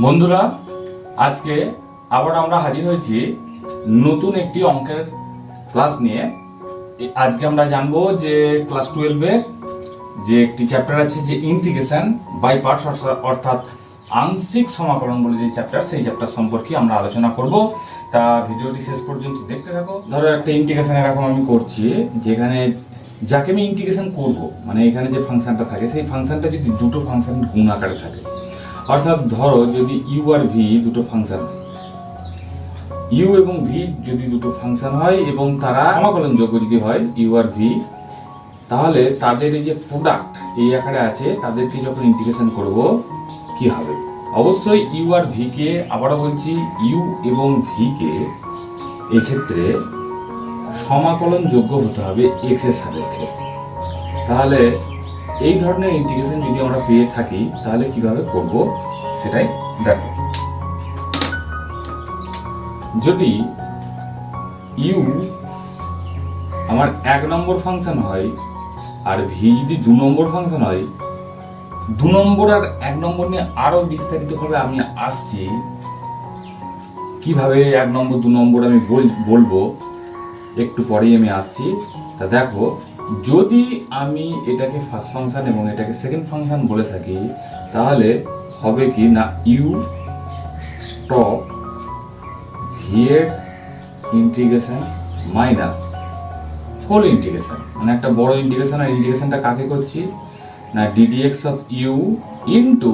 বন্ধুরা, আজকে আবার আমরা হাজির হয়েছি নতুন একটি অঙ্কের ক্লাস নিয়ে। আজকে আমরা জানবো যে ক্লাস 12 এর যে একটি চ্যাপ্টার আছে যে ইন্টিগ্রেশন বাই পার্টস, অর্থাৎ আংশিক সমাকলন বলে যে চ্যাপ্টার, সেই চ্যাপ্টার সম্পর্কে আমরা আলোচনা করব। তা ভিডিওটি শেষ পর্যন্ত দেখতে থাকো। ধরো একটা ইন্টিগ্রেশন এরকম আমি করছি, যেখানে যাকে আমি ইন্টিগ্রেশন করব, মানে এখানে যে ফাংশনটা থাকে সেই ফাংশনটা যদি দুটো ফাংশন গুণ আকারে থাকে, অর্থাৎ ধরো যদি ইউ আর ভি দুটো ফাংশন, ইউ এবং ভি যদি দুটো ফাংশন হয় এবং তারা সমাকলনযোগ্য যদি হয় ইউ আর ভি, তাহলে তাদের এই যে প্রোডাক্ট এই আকারে আছে, তাদেরকে যখন ইন্টিগ্রেশন করব কি হবে? অবশ্যই ইউ আর ভি কে, আবারও বলছি, ইউ এবং ভি কে এক্ষেত্রে সমাকলনযোগ্য হতে হবে এক্স এর সাপেক্ষে। তাহলে এই ধরনের ইন্টিগ্রেশন যদি আমরা পেয়ে থাকি তাহলে কিভাবে করব সেটাই দেখো। যদি ইউ আমার 1 নম্বর ফাংশন হয় আর ভি যদি 2 নম্বর ফাংশন হয়, 2 নম্বর আর 1 নম্বর নিয়ে আরো বিস্তারিতভাবে আমি আসছি, কিভাবে 1 নম্বর 2 নম্বর আমি বলবো একটু পরেই আমি আসছি। তা দেখো, যদি আমি এটাকে ফার্স্ট ফাংশন এবং এটাকে সেকেন্ড ফাংশন বলে থাকি, তাহলে হবে কি না, ইউ স্টপ ভি এর ইন্টিগ্রেশন মাইনাস হোল ইন্টিগ্রেশন, মানে একটা বড় ইন্টিগ্রেশন। আর ইন্টিগ্রেশনটা কাকে করছি না, d dx of u into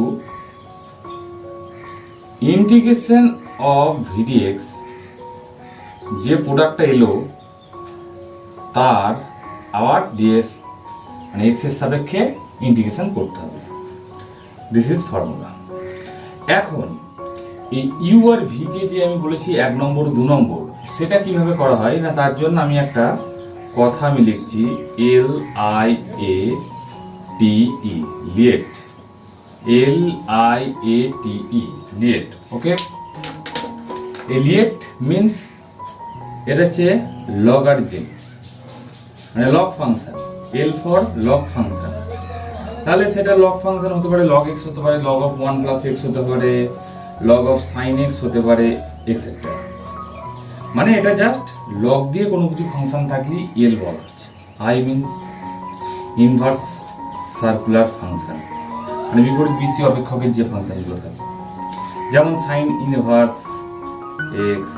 integration of v dx, যে প্রোডাক্টটা এলো তার আবার ডিএস, মানে এক্স এর সাপেক্ষে ইন্টিগ্রেশন করতে হবে। This is formula. এখন এই ইউ আর ভি কে যে আমি বলেছি 1 নম্বর 2 নম্বর, সেটা কিভাবে করা হয় না, তার জন্য আমি একটা কথা আমি লিখছি, L I A T E, লিয়েট, L I A টি ই, লিয়েট। ওকে, এই লিয়েট মিন্স এটা হচ্ছে লগারিদম, মানে log function, L for log function. তাহলে সেটা লগ ফাংশন হতে পারে, লগ এক্স হতে পারে, লগ অফ 1 প্লাস এক্স হতে পারে, লগ অফ সাইন এক্স হতে পারে, এক্সেট্রা। মানে এটা জাস্ট লগ দিয়ে কোনো কিছু ফাংশন থাকলে এল বলা হচ্ছে। I means inverse circular function, মানে বিপরীত বৃত্তীয় অপেক্ষকের যে ফাংশনগুলো থাকে, যেমন সাইন ইনভার্স এক্স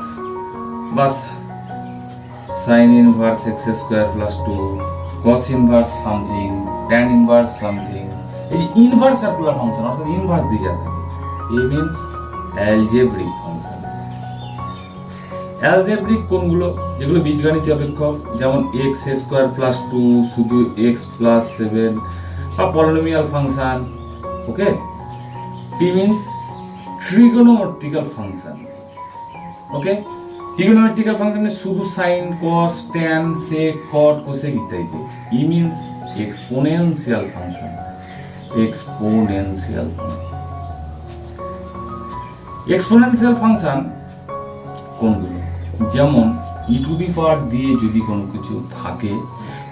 বা sign inverse x square plus 2, cos inverse something, tan inverse something. এই ইনভার্স সার্কুলার ফাংশন অর্থাৎ ইনভার্স দিয়ে যা থাকে, এ মিন্স অ্যালজেব্রিক ফাংশন। অ্যালজেব্রিক কোনগুলো? যেগুলো বীজগণিতীয় অপেক্ষক, যেমন এক্স স্কোয়ার প্লাস 2, শুধু এক্স প্লাস 7, বা polynomial function. Okay, T means trigonometrical function. Okay, trigonometrical ফাংশনে শুধু sine, cos, tan, sec, cot, cosec ইত্যাদি। E means exponential function, exponential. Exponential function কোনগুলো? যেমন ই টু দি পাওয়ার দিয়ে যদি কোনো কিছু থাকে,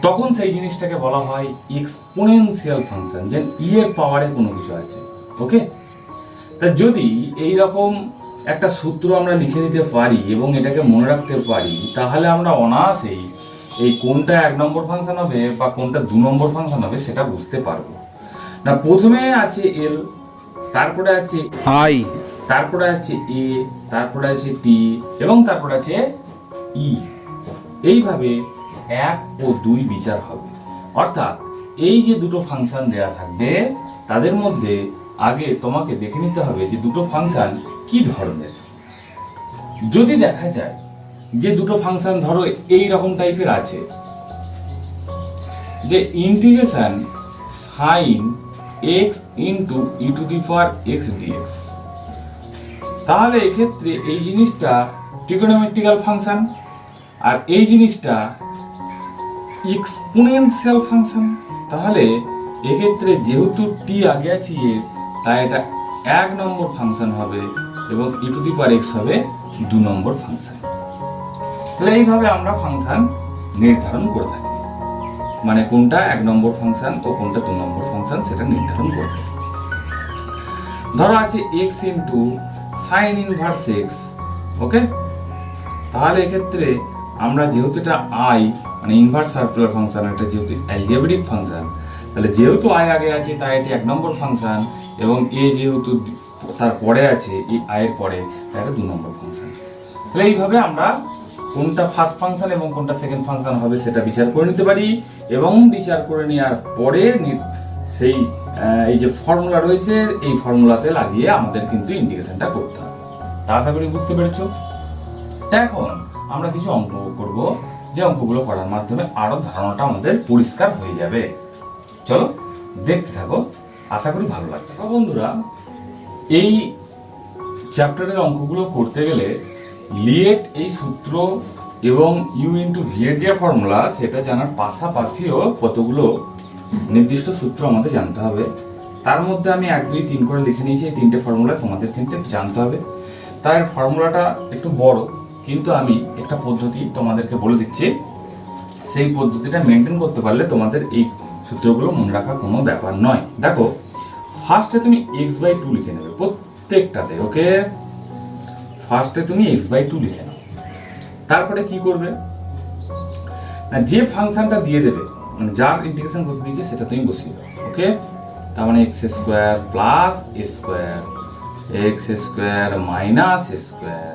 তখন সেই জিনিসটাকে বলা হয় এক্সপোনেনশিয়াল ফাংশন, যে ই এর পাওয়ারে কোনো কিছু আছে। ওকে, তা যদি এই রকম একটা সূত্র আমরা লিখে নিতে পারি এবং এটাকে মনে রাখতে পারি, তাহলে আমরা অনায়াসেই এই কোনটা 1 নম্বর ফাংশন হবে বা কোনটা 2 নম্বর ফাংশন হবে সেটা বুঝতে পারবো। না, প্রথমে আছে এল, তারপরে আছে আই, তারপরে আছে এ, তারপরে আছে টি এবং তারপরে আছে ই। এইভাবে 1 ও 2 বিচার হবে। অর্থাৎ এই যে দুটো ফাংশন দেয়া থাকবে, তাদের মধ্যে আগে তোমাকে দেখে নিতে হবে যে দুটো ফাংশন কি ধরনের। যদি দেখা যায় যে দুটো ফাংশন ধরো এই রকম টাইপের আছে, যে integration sine x into e to the power x dx, তাহলে এক্ষেত্রে এই জিনিসটা ট্রিগোনোমেট্রিক্যাল ফাংশন আর এই জিনিসটা এক্সপোনেনশিয়াল ফাংশন। তাহলে এক্ষেত্রে যেহেতু টি আগে আছে এর, তাই এটা 1 নম্বর ফাংশন হবে এবং ই টু দি পাওয়ার এক্স হবে 2 নম্বর ফাংশন। তাহলে এইভাবে আমরা ফাংশন নির্ধারণ করে থাকি, মানে কোনটা 1 নম্বর ফাংশন ও কোনটা 2 নম্বর ফাংশন সেটা নির্ধারণ করে থাকি। ধরো আছে x into sine inverse x, okay. তাহলে এক্ষেত্রে আমরা যেহেতু এটা আই মানে ইনভার্স সার্কুলার ফাংশন, এটা যেহেতু অ্যালজেব্রিক ফাংশন, তাহলে যেহেতু আই আগে আছে তাই এটি 1 নম্বর ফাংশন, এবং এ যেহেতু তার পরে আছে এই আয়ের পরে, তাই এটা 2 নম্বর ফাংশন। তাহলে এইভাবে আমরা কোনটা ফার্স্ট ফাংশন এবং কোনটা সেকেন্ড ফাংশন হবে সেটা বিচার করে নিতে পারি, এবং বিচার করে নেওয়ার পরে সেই এই যে ফর্মুলা রয়েছে এই ফর্মুলাতে লাগিয়ে আমাদের কিন্তু ইন্টিগ্রেশনটা করতে হবে। তা আশা করি বুঝতে পেরেছো। এখন আমরা কিছু অঙ্ক করব, যে অঙ্কগুলো করার মাধ্যমে আরো ধারণাটা আমাদের পরিষ্কার হয়ে যাবে। চলো দেখতে থাকো, আশা করি ভালো লাগছে। বন্ধুরা, এই চ্যাপ্টারের অঙ্কগুলো করতে গেলে লিয়েট এই সূত্র এবং ইউ ইন্টু ভি এর যে ফর্মুলা সেটা জানার পাশাপাশিও কতগুলো নির্দিষ্ট সূত্র আমাদের জানতে হবে। তার মধ্যে আমি 1, 2, 3 করে লিখে নিয়েছি। এই 3টে ফর্মুলা তোমাদের কিন্তু জানতে হবে। তাই ফর্মুলাটা একটু বড়, কিন্তু আমি একটা পদ্ধতি তোমাদেরকে বলে দিচ্ছি। সেই পদ্ধতিটা মেনটেন করতে পারলে তোমাদের এই সূত্রগুলো মনে রাখার কোনো ব্যাপার নয়। দেখো, ফার্স্টে তুমি x/2 লিখে নেবে প্রত্যেকটাতে, ওকে। ফার্স্টে তুমি x/2 লিখে নাও। তারপরে কি করবে না, যে ফাংশনটা দিয়ে দেবে মানে যার ইন্টিগ্রেশন করতে দিয়েছে সেটা তুমি বসিয়ে দাও, ওকে। তার মানে x² plus a square, x² minus a square,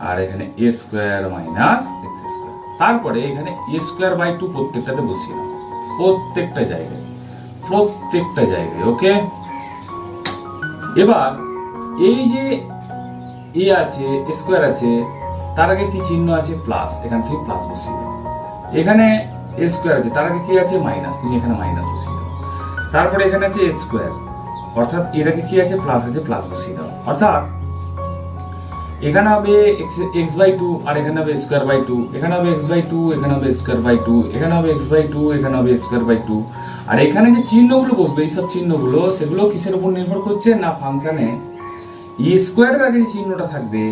আর এখানে a square minus x square. তারপরে এখানে a²/2 প্রত্যেকটাতে বসিয়ে দাও, প্রত্যেকটা জায়গায়, ওকে। এবার এই যে এ আছে, a স্কোয়ার আছে, তার আগে কি চিহ্ন আছে? প্লাস, এখান থেকে প্লাস বসিয়ে দাও। এখানে a স্কোয়ার আছে, তার আগে কি আছে? মাইনাস, তুমি এখানে মাইনাস বসিয়ে দাও। তারপরে এখানে আছে a স্কোয়ার, অর্থাৎ এর আগে কি আছে? প্লাস আছে, প্লাস বসিয়ে দাও। অর্থাৎ এখানে হবে x/2 আর এখানে হবে a²/2, এখানে হবে x/2, এখানে হবে a²/2, এখানে হবে x/2, এখানে হবে a²/2। আর এখানে যে চিহ্নগুলো বসবে, এইসব চিহ্নগুলো সেগুলো কিসের উপর নির্ভর করছে না, ফাংশনে এ স্কোয়ারের আগে যে চিহ্নটা থাকবে,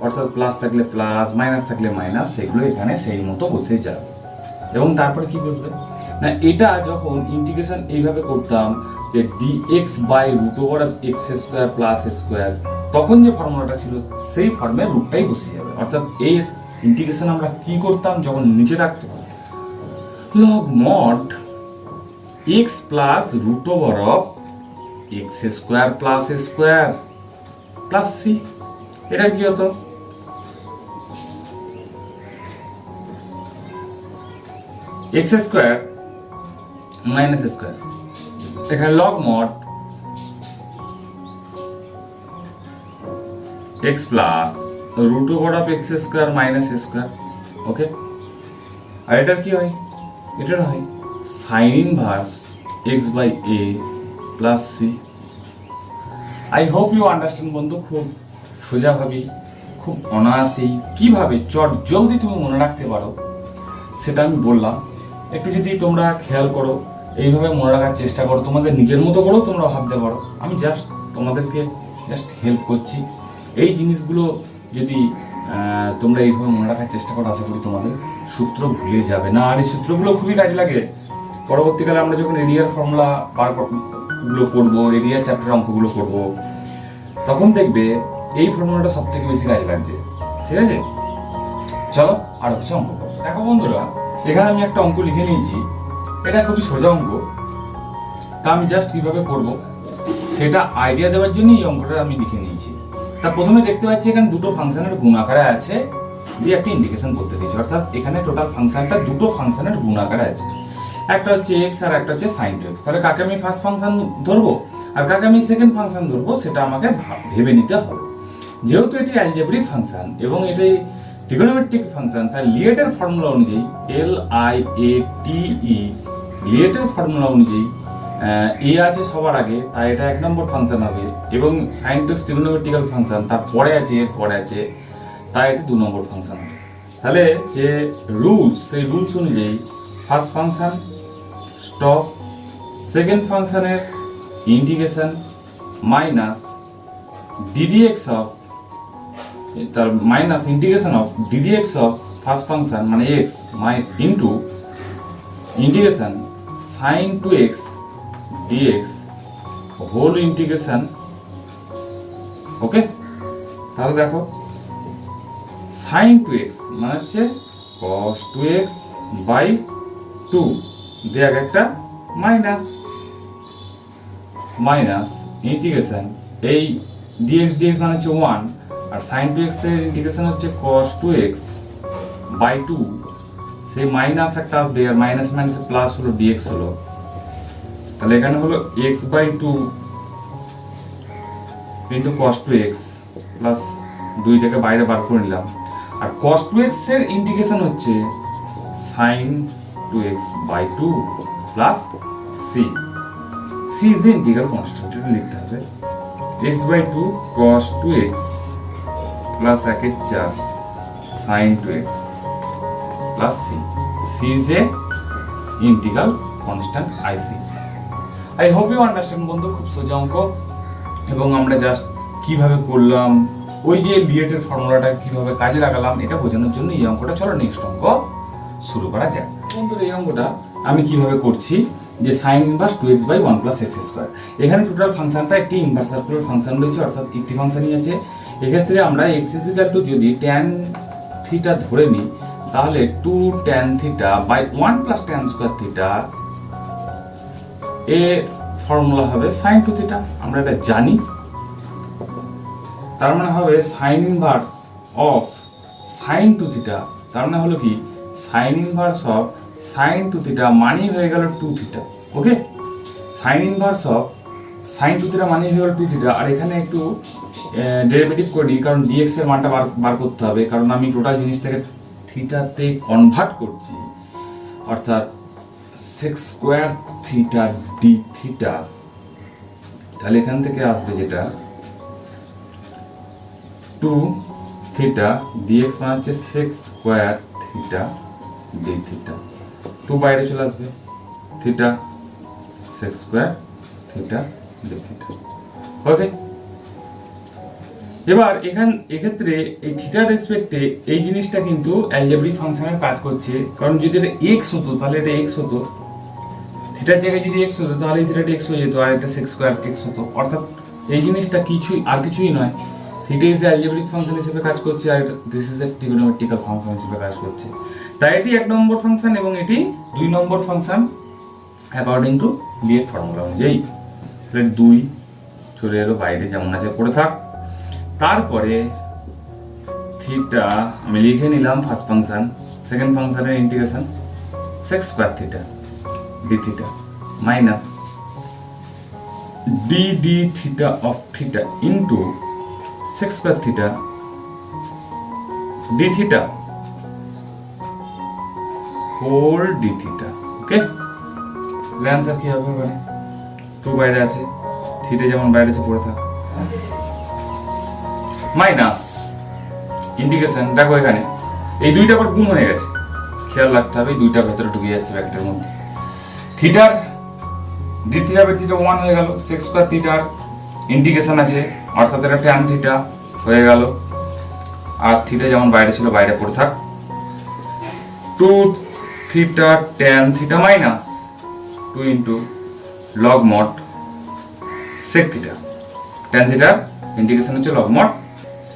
অর্থাৎ প্লাস থাকলে প্লাস, মাইনাস থাকলে মাইনাস, সেগুলো এখানে সেই মতো বসে যাবে। এবং তারপরে কি বসবে না, এটা যখন ইন্টিগ্রেশন এইভাবে করতাম যে dx/√x² প্লাস a স্কোয়ার, তখন যে ফর্মুলাটা ছিল সেই ফর্মে রুটটাই বসে যাবে। অর্থাৎ এই ইন্টিগ্রেশন আমরা কি করতাম, যখন নিচে রাখতাম log mod x plus √x² plus a square plus c। এটা কি হতো? x² মাইনাস a স্কোয়ার, এখানে log mod x plus √x² minus a square, okay. আর এটার কি হয়? এটার হয় sine inverse x/a plus c। I hope you understand বন্ধু। খুব সোজাভাবে, খুব অনায়াসেই কিভাবে চট জলদি তুমি মনে রাখতে পারো সেটা আমি বললাম। একটু যদি তোমরা খেয়াল করো, এইভাবে মনে রাখার চেষ্টা করো, তোমাদের নিজের মতো করেও তোমরা ভাবতে পারো। আমি তোমাদেরকে হেল্প করছি। এই জিনিসগুলো যদি তোমরা এইভাবে মনে রাখার চেষ্টা করো, আশা করি তোমাদের সূত্র ভুলে যাবে না। আর এই সূত্রগুলো খুবই কাজে লাগে। পরবর্তীকালে আমরা যখন এরিয়ার ফর্মুলা গুলো করবো, এরিয়া চ্যাপ্টার অঙ্কগুলো করবো, তখন দেখবে এই ফর্মুলাটা সব থেকে বেশি কাজে লাগছে। ঠিক আছে, চলো আরো কিছু অঙ্ক করবো। দেখো বন্ধুরা, এখানে আমি একটা অঙ্ক লিখে নিয়েছি। এটা খুবই সোজা অঙ্ক। তা আমি কিভাবে করব সেটা আইডিয়া দেওয়ার জন্য এই অঙ্কটা আমি লিখে নিয়েছি। তা প্রথমে দেখতে পাচ্ছি এখানে দুটো ফাংশনের গুণ আকারে আছে, দিয়ে একটা ইন্টিগ্রেশন করতে দিয়েছি। অর্থাৎ এখানে টোটাল ফাংশনটা দুটো ফাংশনের গুণ আকারে আছে, একটা হচ্ছে এক্স আর একটা হচ্ছে সাইন টু এক্স। তাহলে কাকে আমি ফার্স্ট ফাংশন ধরবো আর কাকে আমি সেকেন্ড ফাংশন ধরবো সেটা আমাকে ভেবে নিতে হবে। যেহেতু এটি অ্যালজেব্রিক ফাংশন এবং এটি ট্রিগোনোমেট্রিক ফাংশন, তাই লিয়েটের ফর্মুলা অনুযায়ী LIATE, লিয়েটের ফর্মুলা অনুযায়ী এ আছে সবার আগে, তাই এটা 1 নম্বর ফাংশন হবে। এবং sine two x trigonometrical function, তার পরে আছে এর পরে আছে, তাই এটি 2 নম্বর ফাংশন হবে। তাহলে যে রুলস, সেই রুলস অনুযায়ী ফার্স্ট ফাংশন স্টপ, সেকেন্ড ফাংশনের ইন্টিগ্রেশন মাইনাস ddx অফ, তার minus integration of ddx of first function মানে x into integration sine two x dx whole integration okay, তাহলে দেখো সাইন টু এক্স মানে হচ্ছে cos two x by two দিয়ে একটা minus minus integration এই dx dx মানে হচ্ছে 1 আর সাইন টু এক্স এর ইন্টিগ্রেশন হচ্ছে cos 2x বাই 2 সেই মাইনাস একটা আসবে আর মাইনাস মাইনাস প্লাস হলো dx হলো, তাহলে এখানে হলো x by 2 into cos 2x plus দুইটাকে বাইরে বার করে নিলাম আর cos 2x এর ইন্টিগ্রেশন হচ্ছে sin 2x by 2 plus c c is the integral constant, এটা লিখতে হবে x by 2 cos 2x plus 1/4 sin 2x plus c. c is a integral constant IC. I hope you understand বন্ধু, খুব সোজা অঙ্ক এবং আমরা জাস্ট কিভাবে করলাম ওই যে লিয়েটের ফর্মুলাটা কিভাবে কাজে লাগালাম এটা বোঝানোর জন্য এই অঙ্কটা। চলো নেক্সট অঙ্ক শুরু করা যাক। বন্ধুরা এই অঙ্কটা আমি কিভাবে করছি যে sin inverse 2x by 1 plus x square, এখানে টোটাল ফাংশনটা একটি ইনভার্স সার্কুলার ফাংশন রয়েছে অর্থাৎ একটি ফাংশনই আছে। এক্ষেত্রে আমরা x ইকুয়াল টু যদি tan থিটা ধরে নিই তাহলে 2 tan theta by 1 plus tan square theta এর ফর্মুলা হবে sin 2 থিটা, আমরা এটা জানি। তার মানে হবে sin inverse of sin 2 theta, তার মানে হলো কি sin inverse of sin 2 theta মানে হয়ে গেল 2 theta. Okay, sin inverse of sin 2 theta মানে হয়ে গেল 2 থিটা। আর এখানে একটু ডেরিভেটিভ করে নিই কারণ dx এর মানটা বার করতে হবে, কারণ আমি টোটাল জিনিসটাকে থিটাতে কনভার্ট করছি অর্থাৎ sec square theta d theta. তাহলে এখান থেকে আসবে যেটা 2 থিটা dx মানে হচ্ছে sec square theta d theta, 2 বাইরে চলে আসবে theta sec square theta d theta. Okay, এবার এক্ষেত্রে এই থিটার রেসপেক্টে এই জিনিসটা কিন্তু অ্যালজেব্রিক ফাংশনের কাজ করছে, কারণ যদি এটা x হতো তাহলে এটা x হতো, থিটার জায়গায় যদি x হতো তাহলে এই থিটাটা x হয়ে যেত আর এটা sec স্কয়ার x হতো। অর্থাৎ এই জিনিসটা কিছুই নয়, থিটা ইজ অ্যালজেব্রিক ফাংশন হিসেবে কাজ করছে আর this is a trigonometrical function হিসেবে কাজ করছে। তাই এটি 1 নম্বর ফাংশন এবং এটি 2 নম্বর ফাংশন অ্যাকর্ডিং টু লিয়েট ফর্মুলা অনুযায়ী। তাহলে 2 চলে এলো বাইরে যেমন আছে পড়ে থাক। তারপরে থিটা আমি লিখে নিলাম ফার্স্ট ফাংশন, সেকেন্ড ফাংশনের integration sec square theta d theta minus d d theta of theta into sec square theta d theta whole d theta. Okay, answer কি হবে? মানে 2 বাইরে আছে, থিটা যেমন বাইরে আছে পড়ে থাক, মাইনাস ইন্টিগ্রেশন। দেখো এখানে এই দুইটা আবার গুণ হয়ে গেছে, খেয়াল রাখতে হবে এই দুইটা ভেতরে ঢুকে যাচ্ছে ব্র্যাকেটের মধ্যে। থিটার d থিটা বাই থিটা 1 হয়ে গেল, sec স্কয়ার থিটার ইন্টিগ্রেশন আছে অর্থাৎ এটা tan থিটা হয়ে গেল আর থিটা যেমন বাইরে ছিল বাইরে পড়ে থাক, 2 theta tan theta minus 2 into log mod sec theta, tan থিটার ইন্টিগ্রেশন হচ্ছে log mod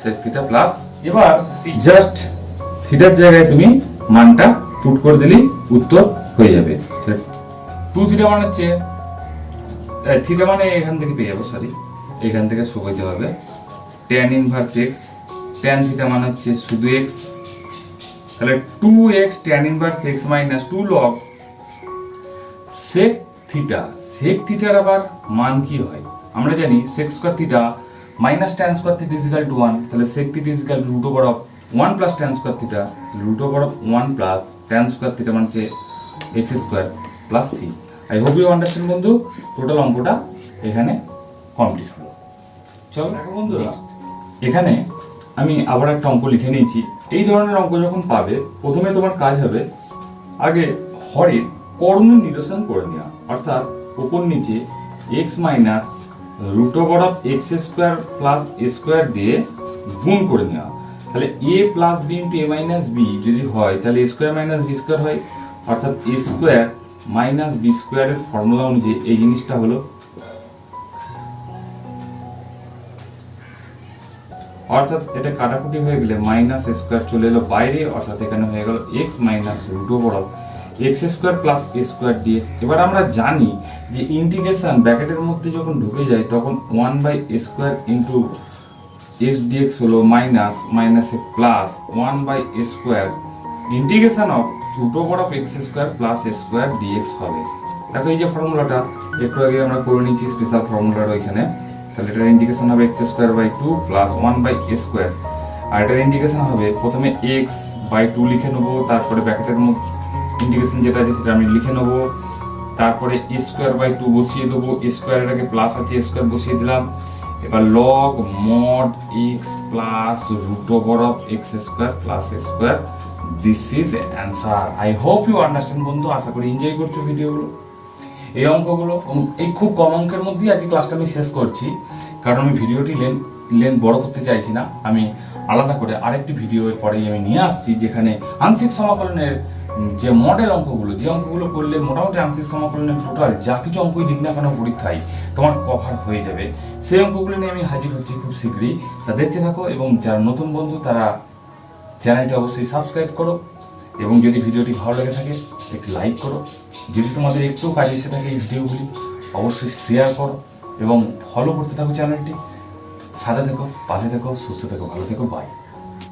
sec theta plus. এবার জাস্ট থিটার জায়গায় তুমি মানটা পুট করে দিলেই উত্তর হয়ে যাবে। 2 থিটা মানে হচ্ছে থিটা মানে এখান থেকে পেয়ে যাবো, সরি এখান থেকে সুবিধা হবে tan inverse x, tan theta মানে হচ্ছে শুধু x, তাহলে 2x tan inverse x minus 2 log sec theta. sec থিটার আবার মান কি হয় আমরা জানি, sec square theta minus tan square theta is equal to 1, তাহলে sec theta is equal to root over of 1 plus tan square theta, root over of 1 plus tan square theta মানে হচ্ছে x square plus c. I hope you understand বন্ধু, total অঙ্কটা এখানে complete হলো। চলো দেখো বন্ধুরা, এখানে আমি আবার একটা অঙ্ক লিখে নিয়েছি। এই ধরনের অঙ্ক যখন পাবে প্রথমে তোমার কাজ হবে আগে হরের কর্ণ নিরসন করে নেওয়া, অর্থাৎ উপর নিচে x minus root over of x square plus a square দিয়ে গুণ করে নেওয়া। তাহলে a plus b into a minus b যদি হয় তাহলে a square minus b square হয়, অর্থাৎ এ স্কোয়ার মাইনাস বি স্কোয়ারের ফর্মুলা অনুযায়ী এই জিনিসটা হলো অর্থাৎ এটা কাটাকুটি হয়ে গেলে মাইনাস স্কোয়ার চলে এলো বাইরে, অর্থাৎ এখানে হয়ে গেল x minus root over of x square plus a square dx. এবার আমরা জানি যে ইন্টিগ্রেশন ব্র্যাকেটের মধ্যে যখন ঢুকে যায় তখন 1/a² ইন্টু এক্স ডিএক্স হলো মাইনাস মাইনাসে plus 1/a² integration of root over of x square plus a square dx হবে। দেখো এই যে ফর্মুলাটা একটু আগে আমরা করে নিয়েছি স্পেশাল ফর্মুলাটা ওইখানে, তাহলে এটার ইন্টিগ্রেশন হবে x²/2 প্লাস 1/a², আর এটার ইন্টিগ্রেশন হবে প্রথমে x/2 লিখে নেবো, তারপরে ব্র্যাকেটের মধ্যে ইন্টিগ্রেশন যেটা আছে সেটা আমি লিখে নেবো, তারপরে a²/2 বসিয়ে দেবো, a² এটাকে প্লাস আছে a² বসিয়ে দিলাম। এবার log mod x plus root over of x² plus a², this is answer. I hope you understand বন্ধু, আশা করি এনজয় করছো ভিডিওগুলো, এই অঙ্কগুলো। এই খুব কম অঙ্কের মধ্যেই আজকে ক্লাসটা আমি শেষ করছি, কারণ আমি ভিডিওটি লেন্থ বড় করতে চাইছি না। আমি আলাদা করে আরেকটি ভিডিও এর পরেই আমি নিয়ে আসছি, যেখানে আংশিক সমাকলনের যে মডেল অঙ্কগুলো, যে অঙ্কগুলো করলে মোটামুটি আংশিক সমাকলনের টোটাল যা কিছু অঙ্কই দিক না কেন পরীক্ষায় তোমার কভার হয়ে যাবে, সেই অঙ্কগুলো নিয়ে আমি হাজির হচ্ছি খুব শীঘ্রই। তা দেখতে থাকো, এবং যারা নতুন বন্ধু তারা চ্যানেলটি অবশ্যই সাবস্ক্রাইব করো, এবং যদি ভিডিওটি ভালো লেগে থাকে একটি লাইক করো। যদি তোমাদের একটু কাজে এসে থাকে এই ভিডিওগুলি অবশ্যই শেয়ার করো, এবং ফলো করতে থাকো চ্যানেলটি। সাথে থেকো, পাশে থেকো, সুস্থ থেকো, ভালো থেকো, বাই।